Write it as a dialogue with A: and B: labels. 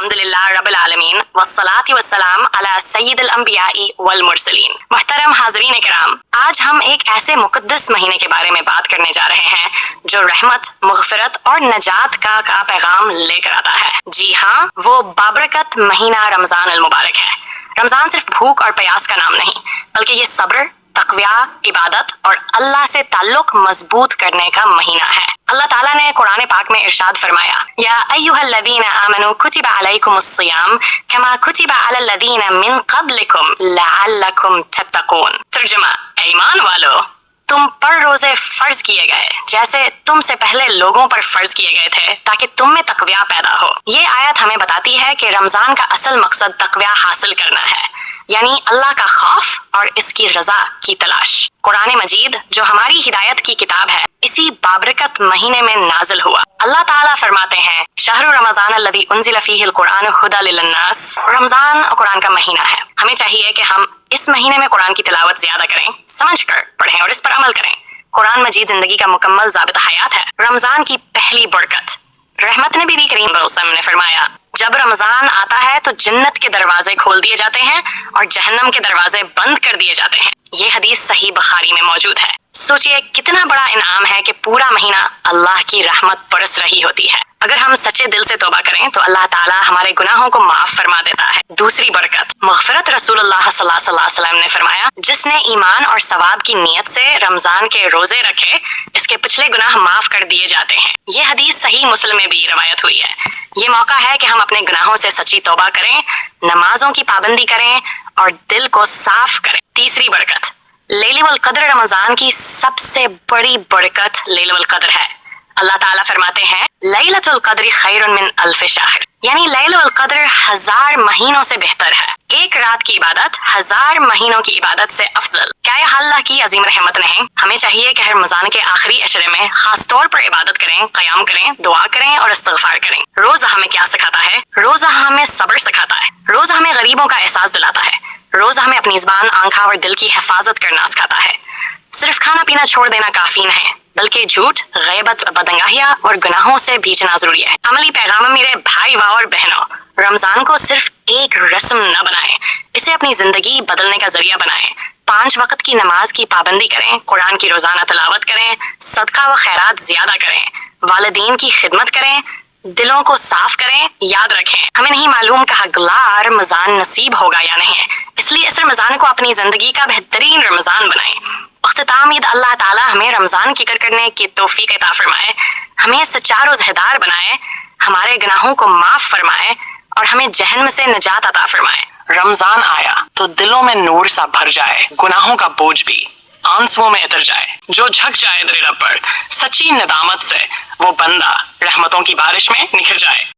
A: अल्हम्दुलिल्लाह रब्बिल आलमीन वस्सलातु वस्सलाम अला सय्यिदिल अंबियाई वल मुरसलीन। मुहतरम हाज़रीन किराम, आज हम एक ऐसे मुक़द्दस महीने के बारे में बात करने जा रहे हैं जो रहमत, मग़फ़िरत और नजात का पैगाम लेकर आता है। जी हाँ, वो बाबरकत महीना रमज़ान अल मुबारक है। रमज़ान सिर्फ भूख और प्यास का नाम नहीं, बल्कि ये सब्र, तक़वा, इबादत और अल्लाह से ताल्लुक मजबूत करने का महीना है। अल्लाह ताला ने कुरान पाक में इरशाद फरमाया, या अय्युहल्लज़ीना आमनू कुतिबा अलैकुमुस्सियाम कमा कुतिबा अलल्लज़ीना मिन क़ब्लिकुम लअल्लकुम तत्तक़ून। तर्जुमा, ईमान वालो, तुम पर रोजे फर्ज किए गए जैसे तुमसे पहले लोगों पर फर्ज किए गए थे ताकि तुम में तक़वा पैदा हो। ये आयत हमें बताती है कि रमजान का असल मकसद तक़वा हासिल करना है, यानी अल्लाह का खौफ और इसकी रजा की तलाश। कुरान मजीद जो हमारी हिदायत की किताब है, इसी बाबरकत महीने में नाजिल हुआ। अल्लाह ताला फरमाते हैं, शहरु रमजान अल्लज़ी उन्ज़िला फ़ीहिल कुरान हुदा लिन्नास। रमजान कुरान का महीना है। हमें चाहिए कि हम इस महीने में कुरान की तिलावत ज्यादा करें, समझ कर पढ़ें और इस पर अमल करें। कुरान मजीद जिंदगी का मुकम्मल ज़ाबित हयात है। रमजान की पहली बरकत, रहमत नबी करीम वसल्लम ने फरमाया, जब रमजान आता है तो जन्नत के दरवाजे खोल दिए जाते हैं और जहन्नम के दरवाजे बंद कर दिए जाते हैं। ये हदीस सही बुखारी में मौजूद है। सोचिए कितना बड़ा इनाम है कि पूरा महीना अल्लाह की रहमत बरस रही होती है। अगर हम सच्चे दिल से तौबा करें तो अल्लाह ताला हमारे गुनाहों को माफ फरमा देता है। दूसरी बरकत, मग़फ़िरत। रसूलुल्लाह सल्लल्लाहु अलैहि वसल्लम ने फरमाया, जिसने ईमान और सवाब की नीयत से रमजान के रोजे रखे, इसके पिछले गुनाह माफ कर दिए जाते हैं। ये हदीस सही मुस्लिम में भी रवायत हुई है। ये मौका है कि हम अपने गुनाहों से सच्ची तौबा करें, नमाजों की पाबंदी करें और दिल को साफ करें। तीसरी बरकत, लैलतुल क़द्र। रमजान की सबसे बड़ी बरकत लैलतुल क़द्र है। अल्लाह ताला फरमाते हैं, लैलतुल क़द्र खैरुन मिन अल्फ़ शहर, यानी लैलतुल क़द्र 1000 महीनों से बेहतर है। एक रात की इबादत 1000 महीनों की इबादत से अफजल। क्या ये अल्लाह की अजीम रहमत नहीं? हमें चाहिए कि हर रमजान के आखिरी अशरे में खास तौर पर इबादत करें, क़याम करें, दुआ करें और इस्तिग़फ़ार करें। रोज़ा हमें क्या सिखाता है? रोज़ा हमें सब्र सिखाता है। रोज़ा हमें गरीबों का एहसास दिलाता है। रोज़ा हमें अपनी ज़बान, आँखों और दिल की हिफाजत करना सिखाता है। सिर्फ खाना पीना छोड़ देना काफी नहीं, बल्कि झूठ, गैबत, बदंगाहिया और गुनाहों से बचना जरूरी है। अमली पैगाम मेरे भाई और बहनों, रमजान को सिर्फ एक रस्म न बनाएं, इसे अपनी जिंदगी बदलने का जरिया बनाएं। 5 वक्त की नमाज की पाबंदी करें, कुरान की रोजाना तिलावत करें, सदका व खैरात ज्यादा करें, वालिदैन की खिदमत करें, दिलों को साफ करें। याद रखें, हमें नहीं मालूम कि अगला रमजान नसीब होगा या नहीं, इसलिए इस रमजान को अपनी जिंदगी का बेहतरीन रमजान बनाएं। अख्तिताम ईद, अल्लाह ताला हमें रमजान की कदर करने की तौफीक अता फरमाए, हमें सच्चा रोज़ेदार बनाए, हमारे गुनाहों को माफ फरमाए और हमें जहन्नम से निजात अता फरमाए। रमजान आया तो दिलों में नूर सा भर जाए, गुनाहों का बोझ भी आंसुओं में उतर जाए। जो झक जाए दर रब पर सच्ची नदामत से, वो बंदा रहमतों की बारिश में निखर जाए।